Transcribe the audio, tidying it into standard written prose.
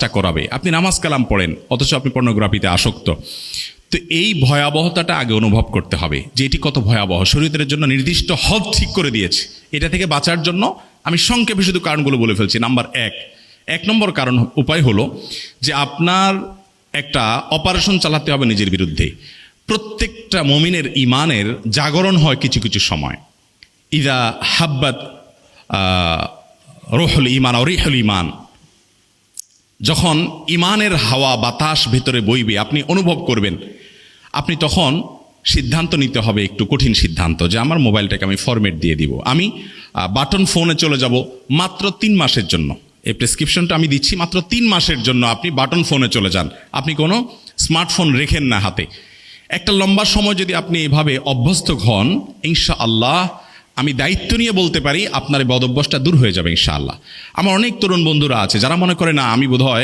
কাজটা করাবে। আপনি নামাজ কালাম পড়েন, অথচ আপনি পর্নোগ্রাফিতে আসক্ত। তো এই ভয়াবহতাটা আগে অনুভব করতে হবে যে এটি কত ভয়াবহ। শরীয়তের জন্য নির্দিষ্ট হদ ঠিক করে দিয়েছে। এটা থেকে বাঁচার জন্য আমি সংক্ষেপে শুধু কারণগুলো বলে ফেলছি। নাম্বার এক নম্বর কারণ উপায় হলো যে আপনার একটা অপারেশন চালাতে হবে নিজের বিরুদ্ধে। প্রত্যেকটা মুমিনের ইমানের জাগরণ হয় কিছু কিছু সময়। ইদা হাব্বাত রুহুল ইমান ও রিহুল ইমান, যখন ইমানের হাওয়া বাতাস ভেতরে বইবে, আপনি অনুভব করবেন, আপনি তখন সিদ্ধান্ত নিতে হবে, একটু কঠিন সিদ্ধান্ত, যে আমার মোবাইলটাকে আমি ফরম্যাট দিয়ে দিব, আমি বাটন ফোনে চলে যাব মাত্র 3 মাসের জন্য। এই প্রেসক্রিপশনটা আমি দিচ্ছি, মাত্র 3 মাসের জন্য আপনি বাটন ফোনে চলে যান, আপনি কোনো স্মার্টফোন রেখেন না হাতে। একটা লম্বা সময় যদি আপনি এভাবে অভ্যস্ত হন, ইনশাআল্লাহ আমি দায়িত্ব নিয়ে বলতে পারি আপনার এই বদভ্যাসটা দূর হয়ে যাবে ইনশাআল্লাহ। আমার অনেক তরুণ বন্ধুরা আছে যারা মনে করে, না আমি বোধহয়